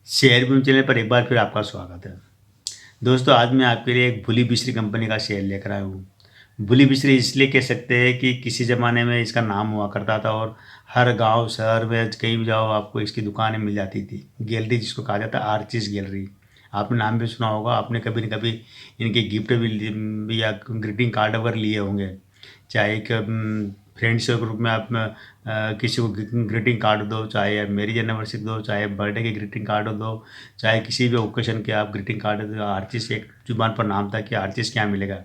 Share boom channel पर एक बार फिर आपका स्वागत है। दोस्तों, आज मैं आपके लिए एक भूली बिसरी कंपनी का शेयर लेकर आया हूँ। भूली बिसरी इसलिए कह सकते हैं कि किसी ज़माने में इसका नाम हुआ करता था और हर गांव शहर में कहीं भी जाओ आपको इसकी दुकानें मिल जाती थी। गैलरी जिसको कहा जाता है, आर्चिस गैलरी। आपने नाम भी सुना होगा, आपने कभी न कभी इनके गिफ्ट भी या ग्रीटिंग कार्ड वगैरह लिए होंगे। चाहे एक फ्रेंड्स के ग्रुप में आप किसी को ग्रीटिंग कार्ड दो, चाहे मैरिज एनिवर्सरी दो, चाहे बर्थडे की ग्रीटिंग कार्ड दो, चाहे किसी भी ओकेशन के आप ग्रीटिंग कार्ड दो। आर्टिस्ट एक जुबान पर नाम था कि आर्टिस्ट क्या मिलेगा।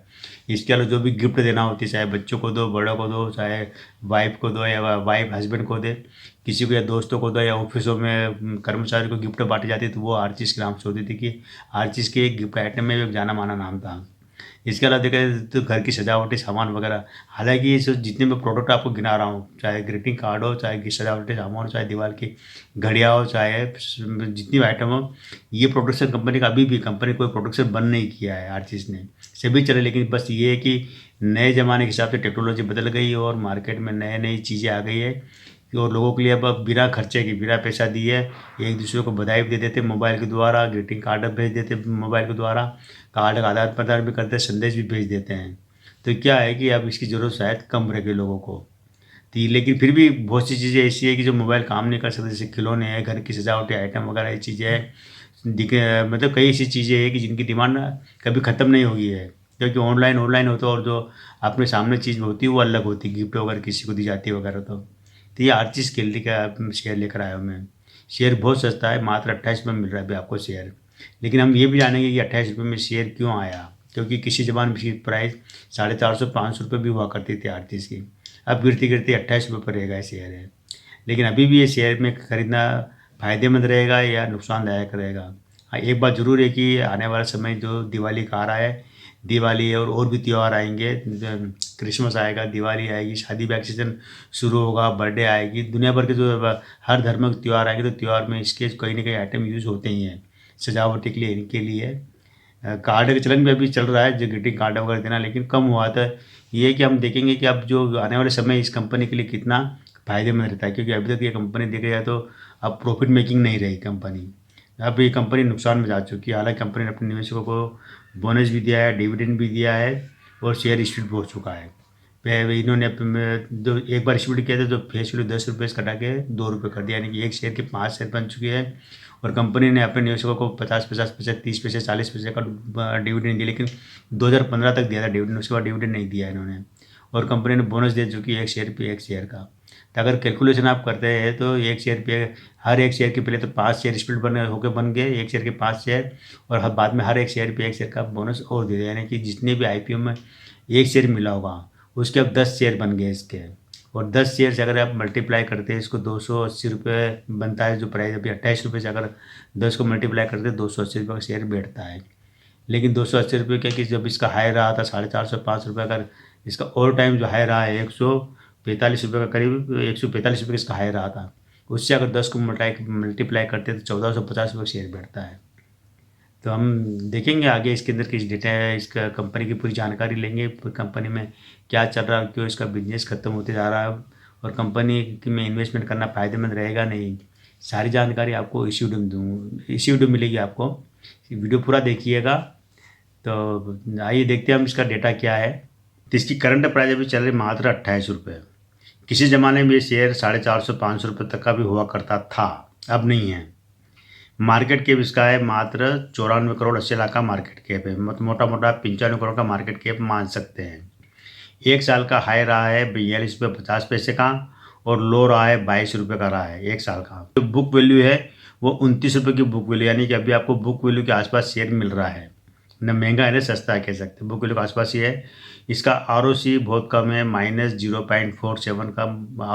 इसके अलावा जो भी गिफ्ट देना होती है, चाहे बच्चों को दो, बड़ों को दो, चाहे वाइफ को दो या वाइफ हस्बैंड को दे, किसी को या दोस्तों को दो, या ऑफिसों में कर्मचारी को गिफ्ट बांटी जाती तो वो आर्टिस्ट के नाम से होती थी कि आर्टिस्ट के एक गिफ्ट आइटम में एक जाना माना नाम था। इसके अलावा देखा जाए तो घर की सजावटी सामान वगैरह, हालाँकि ये सब जितने मैं प्रोडक्ट आपको गिना रहा हूँ, चाहे ग्रीटिंग कार्ड हो, चाहे सजावटी सामान हो, चाहे दीवार की घड़ियाँ हो, चाहे जितनी भी आइटम हो, ये प्रोडक्शन कंपनी का अभी भी कंपनी कोई प्रोडक्शन बंद नहीं किया है हर चीज़ ने, सभी चले। लेकिन बस ये है कि नए ज़माने के हिसाब से टेक्नोलॉजी बदल गई और मार्केट में नई चीज़ें आ गई है और लोगों के लिए अब बिना खर्चे के, बिना पैसा दिए एक दूसरे को बधाई भी दे देते मोबाइल के द्वारा, ग्रीटिंग कार्ड भेज देते मोबाइल के द्वारा, कार्ड का आदान प्रदान भी करते हैं, संदेश भी भेज देते हैं। तो क्या है कि अब इसकी ज़रूरत शायद कम रह गई लोगों को। तो लेकिन फिर भी बहुत सी चीज़ें ऐसी है कि जो मोबाइल काम नहीं कर सकते, जैसे खिलौने हैं, घर की सजावटी आइटम वगैरह ये चीज़ें हैं। मतलब कई ऐसी चीज़ें हैं कि जिनकी डिमांड कभी ख़त्म नहीं हुई है, क्योंकि ऑनलाइन ऑनलाइन होता है और जो अपने सामने चीज़ होती है वो अलग होती है, गिफ्ट वगैरह किसी को दी जाती है वगैरह। तो ये आर्टिस्ट गैलरी का शेयर लेकर आया हूँ मैं। शेयर बहुत सस्ता है, मात्र 28 में मिल रहा है अभी आपको शेयर। लेकिन हम ये भी जानेंगे कि 28 रुपये में शेयर क्यों आया, क्योंकि किसी ज़माने में इसकी प्राइस 450-500 रुपये भी हुआ करती थी आर्टिस्ट की। अब गिरती गिरती 28 रुपये पर रहेगा ये शेयर है। लेकिन अभी भी ये शेयर में खरीदना फ़ायदेमंद रहेगा या नुकसानदायक रहेगा। हाँ, एक बात ज़रूर है कि आने वाला समय जो दिवाली का आ रहा है, दिवाली है और भी त्यौहार आएंगे, क्रिसमस आएगा, दिवाली आएगी, शादी ब्याह का सीजन शुरू होगा, बर्थडे आएगी, दुनिया भर के जो हर धर्म के त्यौहार आएंगे, तो त्यौहार में इसके कहीं ना कहीं आइटम यूज़ होते ही हैं सजावट के लिए, इनके लिए। कार्ड का चलन भी अभी चल रहा है, जो ग्रीटिंग कार्ड वगैरह देना, लेकिन कम हुआ था। ये है कि हम देखेंगे कि अब जो आने वाले समय इस कंपनी के लिए कितना फ़ायदेमंद रहता है, क्योंकि अभी तक ये कंपनी देखा जाए तो अब प्रॉफिट मेकिंग नहीं रही कंपनी। अब ये कंपनी नुकसान में जा चुकी है। हालांकि कंपनी ने अपने निवेशकों को बोनस भी दिया है, डिविडेंड भी दिया है और शेयर स्प्लिट भी हो चुका है। इन्होंने जो एक बार स्प्लिट किया था तो फेस वैल्यू 10 रुपये से घटा के 2 रुपये कर दिया, यानी कि एक शेयर के 5 शेयर बन चुके हैं। और कंपनी ने अपने निवेशकों को 50-50 पैसे, 30 पैसे, 40 पैसे का डिविडेंड दिया, लेकिन 2015 तक दिया था डिविडेंड, उसके बाद डिविडेंड नहीं दिया इन्होंने। और कंपनी ने बोनस दे चुकी है एक शेयर पे एक शेयर का। तो अगर कैलकुलेशन आप करते हैं तो एक शेयर पे, हर एक शेयर के पहले तो 5 शेयर स्प्लिट बन गए, एक शेयर के 5 शेयर, और हर बाद में हर एक शेयर पे एक शेयर का बोनस और दे दिया, यानी कि जितने भी आईपीओ में एक शेयर मिला होगा उसके अब 10 शेयर बन गए इसके। और 10 शेयर से अगर आप मल्टीप्लाई करते हैं इसको, 280 रुपये बनता है जो प्राइस अभी 28 रुपये से, अगर 10 को मल्टीप्लाई करते हैं 280 रुपये का शेयर बैठता है। लेकिन 280 रुपये क्या कि जब इसका हाई रहा था 450-5 रुपये, अगर इसका ऑल टाइम जो हाई रहा है 145 रुपये का, करीब 145 रुपये का इसका हाई रहा था, उससे अगर 10 को मल्टीप्लाई करते हैं तो 1450 रुपये शेयर बैठता है। तो हम देखेंगे आगे इसके अंदर किस डेटा है, इसका कंपनी की पूरी जानकारी लेंगे, कंपनी में क्या चल रहा है, क्यों इसका बिजनेस ख़त्म होते जा रहा है और कंपनी में इन्वेस्टमेंट करना फ़ायदेमंद रहेगा नहीं, सारी जानकारी आपको इसी वीडियो मिलेगी आपको। वीडियो पूरा देखिएगा। तो आइए देखते हैं हम इसका डेटा क्या है। तो इसकी करंट प्राइस अभी चल रही मात्र 28 रुपये। किसी ज़माने में ये शेयर 450-500 रुपये तक का भी हुआ करता था, अब नहीं है। मार्केट कैप इसका है मात्र 94 करोड़ 80 लाख का मार्केट कैप है, मतलब मोटा मोटा 95 करोड़ का मार्केट कैप मान सकते हैं। एक साल का हाई रहा है 42 रुपये 50 पैसे का और लो रहा है 22 रुपये का रहा है एक साल का। जो बुक वैल्यू है वो 29 रुपये की बुक वैल्यू, यानी कि अभी आपको बुक वैल्यू के आसपास शेयर मिल रहा है। न महंगा है ना सस्ता है, कह सकते हैं, बुक वैल्यू के आसपास ही है। इसका ROC बहुत कम है, -0.47 का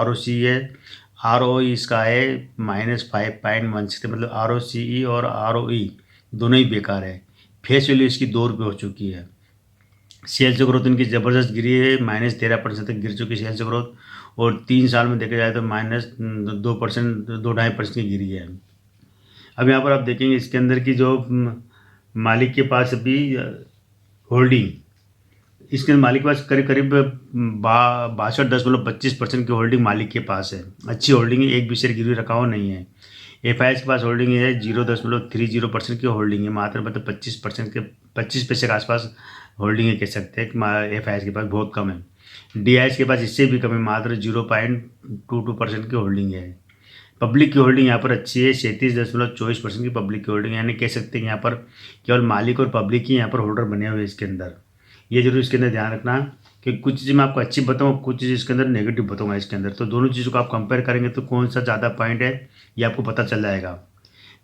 ROC है। ROE इसका है -5.16, मतलब ROCE और ROE दोनों ही बेकार है। फेस वैल्यू इसकी 2 रुपये हो चुकी है। सेल्स ग्रोथ इनकी ज़बरदस्त गिरी है, -13% तक गिर चुकी है सेल्स ग्रोथ, और 3 साल में देखा जाए तो -2%, 2-2.5% की गिरी है। अब यहाँ पर आप देखेंगे इसके अंदर की जो मालिक के पास अभी होल्डिंग, इसके मालिक के पास करीब करीब 62.25% की होल्डिंग मालिक के पास है। अच्छी होल्डिंग है, एक भी शेयर गिरवी रखा हुआ नहीं है। एफआईएस के पास होल्डिंग है 0.30% की होल्डिंग है, मात्र मतलब 25% के 25 पैसे के आसपास होल्डिंग है कह सकते हैं कि एफआईएस के पास बहुत कम है। डीआईएस के पास इससे भी कम है, मात्र 0.22% की होल्डिंग है। पब्लिक की होल्डिंग यहाँ पर अच्छी है, 37.24% की पब्लिक की होल्डिंग, यानी कह सकते हैं कि यहाँ पर केवल मालिक और पब्लिक ही यहाँ पर होल्डर बने हुए हैं इसके अंदर। ये जरूर इसके अंदर ध्यान रखना कि कुछ चीज़ मैं आपको अच्छी बताऊँ, कुछ चीज़ इसके अंदर नेगेटिव बताऊँगा इसके अंदर, तो दोनों चीज़ों को आप कंपेयर करेंगे तो कौन सा ज़्यादा पॉइंट है ये आपको पता चल जाएगा।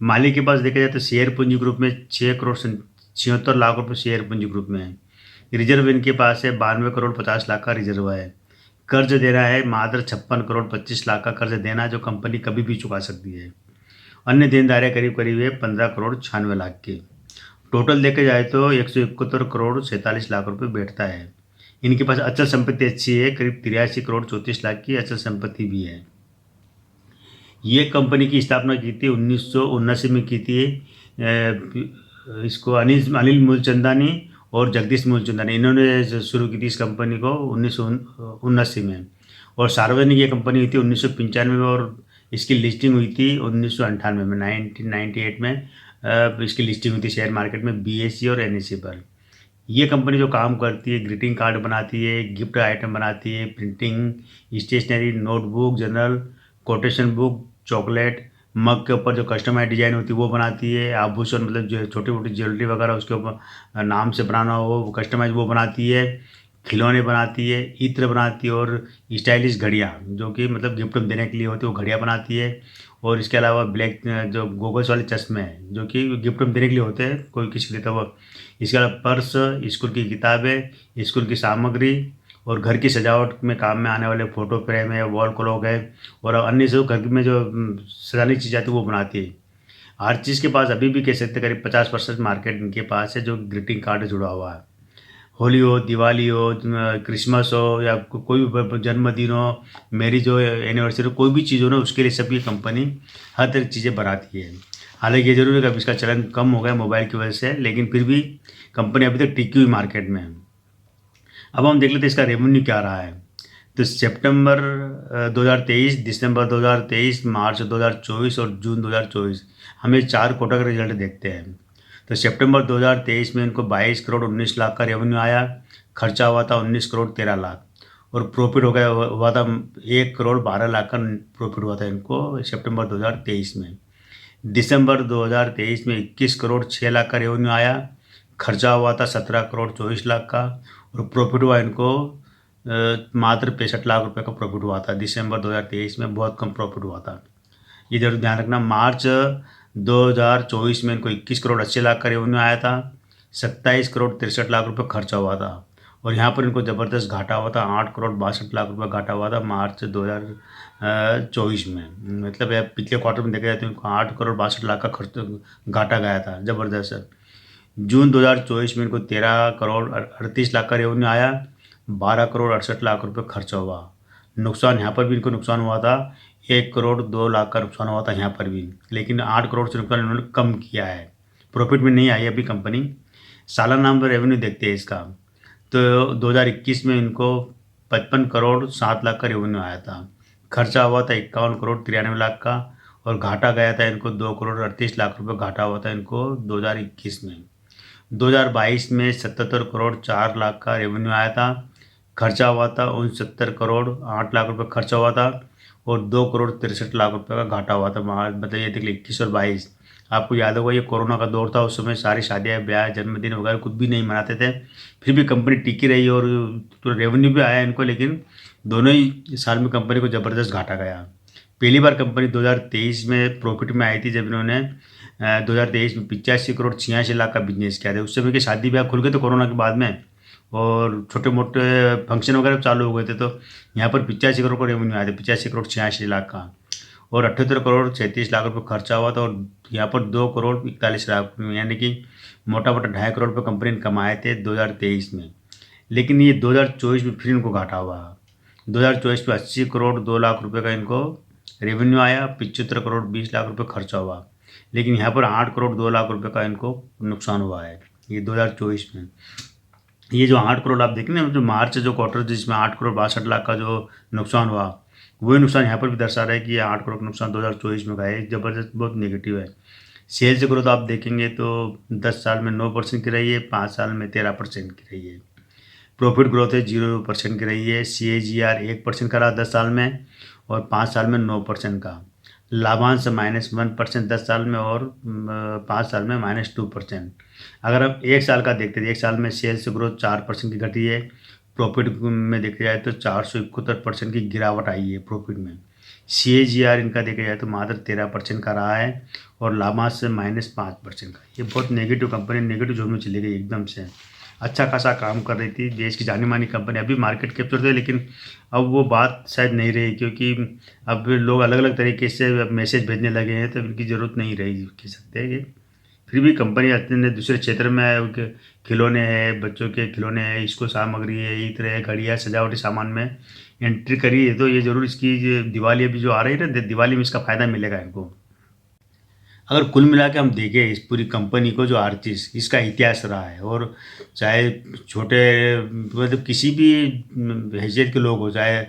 मालिक के पास देखा जाए तो शेयर पूंजी ग्रुप में 6 करोड़ 76 लाख रुपये शेयर पूंजी ग्रुप में है। रिजर्व इनके पास है 92 करोड़ 50 लाख का रिजर्व है। कर्ज देना है मात्र 56 करोड़ 25 लाख का कर्ज देना है, जो कंपनी कभी भी चुका सकती है। अन्य देनदारियाँ करीब करीब है 15 करोड़ 96 लाख की। टोटल देखे जाए तो 171 करोड़ 47 लाख रुपये बैठता है। इनके पास अचल संपत्ति अच्छी है, करीब 83 करोड़ 34 लाख की अचल संपत्ति भी है। ये कंपनी की स्थापना की थी 1979 में की थी। इसको अनिल मूलचंदानी और जगदीश मूलचंदानी, इन्होंने शुरू की थी इस कंपनी को 1979 में। और सार्वजनिक ये कंपनी हुई थी 1995 में, और इसकी लिस्टिंग हुई थी 1998 में, 1998 में इसकी लिस्टिंग हुई थी शेयर मार्केट में बीएसई और एनएसई पर। ये कंपनी जो काम करती है, ग्रीटिंग कार्ड बनाती है, गिफ्ट आइटम बनाती है, printing, stationery, notebook, journal, quotation book, chocolate, mug के ऊपर जो कस्टमाइज डिजाइन होती है वो बनाती है। आभूषण मतलब जो छोटी मोटी ज्वेलरी वगैरह उसके ऊपर नाम से बनाना हो कस्टमाइज वो बनाती है। खिलौने बनाती है, इत्र बनाती है, और स्टाइलिश घड़ियाँ जो कि मतलब गिफ्ट में देने के लिए होती है वो घड़ियाँ बनाती है। और इसके अलावा ब्लैक जो गोगल्स वाले चश्मे हैं जो कि गिफ्ट में देने के लिए होते हैं, कोई किसी को देता है वो। इसके अलावा पर्स, स्कूल की किताबें, स्कूल की सामग्री, और घर की सजावट में काम में आने वाले फ़ोटो फ्रेम है, वॉल क्लॉक है, और अन्य जो घर में जो सजाने की चीज़ आती है वो बनाती है। हर चीज़ के पास अभी भी कह सकते हैं करीब 50% मार्केट इनके पास है जो ग्रीटिंग कार्ड जुड़ा हुआ है। होली हो, दिवाली हो, क्रिसमस हो, या कोई भी जन्मदिन हो, मैरिज हो, एनिवर्सरी हो, कोई भी चीज़ हो ना उसके लिए सभी कंपनी हर तरह की चीज़ें बनाती है। हालांकि ये जरूर है कि अब इसका चलन कम हो गया मोबाइल की वजह से, लेकिन फिर भी कंपनी अभी तक टिकी हुई मार्केट में है। अब हम देख लेते हैं इसका रेवेन्यू क्या रहा है। तो सितंबर 2023, दिसंबर 2023, मार्च 2024 और जून 2024, हमें 4 क्वार्टर का रिजल्ट देखते हैं। तो सितंबर 2023 में इनको 22 करोड़ 19 लाख का रेवेन्यू आया, खर्चा हुआ था 19 करोड़ 13 लाख, और प्रॉफिट हो गया हुआ था 1 करोड़ 12 लाख का प्रॉफिट हुआ था इनको सितंबर 2023 में। दिसंबर 2023 में 21 करोड़ 6 लाख का रेवेन्यू आया, खर्चा हुआ था 17 करोड़ 24 लाख का, और प्रॉफिट हुआ इनको मात्र 65 लाख रुपए का प्रॉफिट हुआ था। दिसंबर 2023 में बहुत कम प्रॉफिट हुआ था, ये जरूर ध्यान रखना। मार्च 2024 में इनको 21 करोड़ 80 लाख का रेवेन्यू आया था, 27 करोड़ 63 लाख रुपए खर्चा हुआ था, और यहाँ पर इनको ज़बरदस्त घाटा हुआ था, 8 करोड़ 62 लाख रुपए घाटा हुआ था मार्च 2024 में। मतलब पिछले क्वार्टर में देखा जाए तो इनको 8 करोड़ 62 लाख का खर्च घाटा गया था ज़बरदस्त। जून 2024 में इनको 13 करोड़ 38 लाख का रेवेन्यू आया, 12 करोड़ 68 लाख रुपए खर्चा हुआ। नुकसान यहाँ पर भी इनको नुकसान हुआ था, 1 करोड़ 2 लाख का नुकसान हुआ था यहाँ पर भी, लेकिन 8 करोड़ से नुकसान इन्होंने कम किया है, प्रॉफिट में नहीं आई अभी कंपनी। सालाना रेवेन्यू देखते हैं इसका, तो 2021 में इनको 55 करोड़ 7 लाख का रेवेन्यू आया था, खर्चा हुआ था 51 करोड़ 93 लाख का, और घाटा गया था इनको 2 करोड़ 38 लाख रुपए घाटा हुआ था इनको 2021 में। 2022 में 77 करोड़ 4 लाख का रेवेन्यू आया था, खर्चा हुआ था 69 करोड़ 8 लाख रुपए खर्चा हुआ था, और 2 करोड़ 63 लाख रुपए का घाटा हुआ था। मतलब ये देख लीजिए 21 और 22, आपको याद होगा ये कोरोना का दौर था, उस समय सारी शादियाँ ब्याह जन्मदिन वगैरह कुछ भी नहीं मनाते थे, फिर भी कंपनी टिकी रही और तो रेवेन्यू भी आया इनको, लेकिन दोनों ही साल में कंपनी को ज़बरदस्त घाटा गया। पहली बार कंपनी 2023 में प्रॉफिट में आई थी जब इन्होंने 2023 में 85 करोड़ 86 लाख का बिजनेस किया था। उस समय के शादी ब्याह खुल गए थे कोरोना के बाद में, और छोटे मोटे फंक्शन वगैरह चालू हो गए थे, तो यहाँ पर 85 करोड़ का रेवेन्यू आया था, 85 करोड़ 86 लाख का, और 78 करोड़ 37 लाख रुपये खर्चा हुआ था, और यहाँ पर 2 करोड़ 41 लाख, यानी कि मोटा मोटा 2.5 करोड़ रुपये कंपनी ने कमाए थे 2023 में। लेकिन ये 2024 में फिर इनको घाटा हुआ। 2024 में 80 करोड़ 2 लाख रुपये का इनको रेवेन्यू आया, 75 करोड़ 20 लाख रुपये खर्चा हुआ, लेकिन यहाँ पर 8 करोड़ 2 लाख रुपये का इनको नुकसान हुआ है ये 2024 में। ये जो 8 करोड़ आप देखें ना, जो मार्च जो क्वार्टर जिसमें 8 करोड़ 62 लाख का जो नुकसान हुआ, वही नुकसान यहाँ पर भी दर्शा रहा है कि ये 8 करोड़ का नुकसान 2024 में का है, ज़बरदस्त बहुत नेगेटिव है। सेल्स ग्रोथ आप देखेंगे तो 10 साल में 9% की रही है, 5 साल में 13% की रही है। प्रॉफिट ग्रोथ है 0% की रही है, CAGR 1% का रहा 10 साल में और 5 साल में 9% का। लाभांश -1% 10 साल में और 5 साल में -2%। अगर आप 1 साल का देखते हैं, 1 साल में सेल्स ग्रोथ 4% की घटी है, प्रॉफिट में देखा जाए तो 471% की गिरावट आई है प्रॉफिट में। CAGR इनका देखा जाए तो मात्र 13% का रहा है और लाभांश से -5% का। ये बहुत नेगेटिव कंपनी नेगेटिव जोन में चली गई एकदम से। अच्छा खासा काम कर रही थी, देश की जानी मानी कंपनी, अभी मार्केट कैप्चर थे, लेकिन अब वो बात शायद नहीं रही, क्योंकि अब लोग अलग अलग तरीके से मैसेज भेजने लगे हैं, तो इनकी ज़रूरत नहीं रही कह सकते हैं कि। फिर भी कंपनी अपने दूसरे क्षेत्र में है, उनके खिलौने हैं, बच्चों के खिलौने हैं, स्कूल सामग्री है, इत्र है, घड़ियाँ, सजावटी सामान में एंट्री करी है, तो ये ज़रूर इसकी दिवाली अभी जो आ रही है ना, दिवाली में इसका फ़ायदा मिलेगा इनको। अगर कुल मिला के हम देखें इस पूरी कंपनी को, जो आर्चिस इसका इतिहास रहा है, और चाहे छोटे मतलब किसी भी हैसियत के लोग हो, चाहे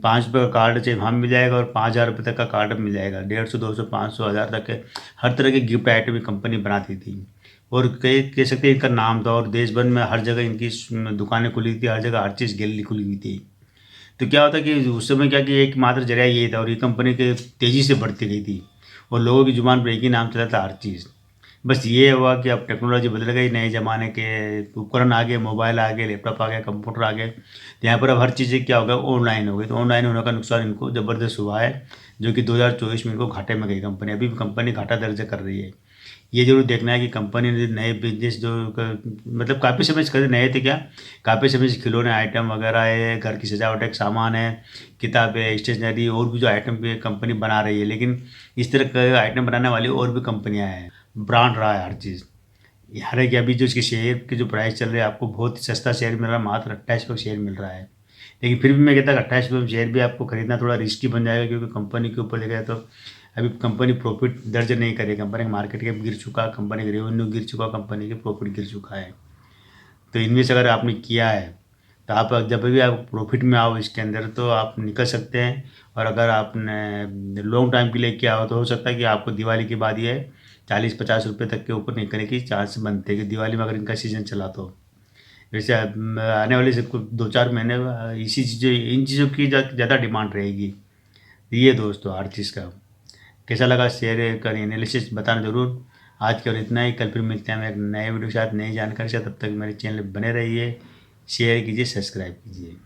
5 रुपये का कार्ड चाहिए वहाँ मिल जाएगा, और 5,000 रुपये तक का कार्ड मिल जाएगा, 150, 200, 500, 1000 तक के हर तरह के गिफ्ट आइटम कंपनी बनाती थी। और कह सकते हैं इनका नाम था, और देश भर में हर जगह इनकी दुकानें खुली थी, हर जगह आर्चिस गैलरी खुली हुई थी। तो क्या होता कि उस समय क्या कि एक मात्र जरिया ये था, और ये कंपनी के तेज़ी से बढ़ती गई थी, और लोगों की ज़ुबान पर एक ही नाम चला था, हर चीज़। बस ये हुआ कि अब टेक्नोलॉजी बदल गई, नए ज़माने के उपकरण आ गए, मोबाइल आ गए, लैपटॉप आ गया, कंप्यूटर आ गए, तो यहाँ पर अब हर चीज़ें क्या हो गया, ऑनलाइन हो गई। तो ऑनलाइन होने का नुकसान इनको ज़बरदस्त हुआ है, जो कि 2024 में इनको घाटे में गई कंपनी। अभी भी कंपनी घाटा दर्ज कर रही है। ये ज़रूर देखना है कि कंपनी ने नए बिजनेस जो मतलब काफ़ी समय से कर नए थे क्या, काफ़ी समय से खिलौने आइटम वगैरह है, घर की सजावट का सामान है, किताबें, स्टेशनरी, और भी जो आइटम भी कंपनी बना रही है, लेकिन इस तरह के आइटम बनाने वाली और भी कंपनियां हैं। ब्रांड रहा है हर चीज़। हालांकि अभी जो इसके शेयर की जो प्राइस चल रही है, आपको बहुत ही सस्ता शेयर मिल रहा है, मात्र 28 शेयर मिल रहा है। लेकिन फिर भी मैं कहता हूँ 28 शेयर भी आपको खरीदना थोड़ा रिस्की बन जाएगा, क्योंकि कंपनी के ऊपर देखा जाए तो अभी कंपनी प्रॉफिट दर्ज नहीं करेगी। कंपनी का मार्केट कैप गिर चुका, कंपनी का रेवेन्यू गिर चुका, कंपनी के प्रॉफिट गिर चुका है। तो इनमें से अगर आपने किया है, तो आप जब भी आप प्रॉफिट में आओ इसके अंदर, तो आप निकल सकते हैं। और अगर आपने लॉन्ग टाइम के लिए किया हो, तो हो सकता है कि आपको दिवाली के बाद ये 40-50 रुपये तक के ऊपर निकलने की चांस बनते हैं, कि दिवाली में अगर इनका सीज़न चला तो। वैसे आने वाले से कुछ 2-4 महीने इसी चीज़ें, इन चीज़ों की ज़्यादा डिमांड रहेगी। ये दोस्तों हर चीज़ का कैसा लगा शेयर कर एनालिसिस बताना ज़रूर। आज के और इतना ही, कल फिर मिलते हैं हम एक नए वीडियो के साथ, नई जानकारी के साथ। तब तक मेरे चैनल बने रहिए, शेयर कीजिए, सब्सक्राइब कीजिए।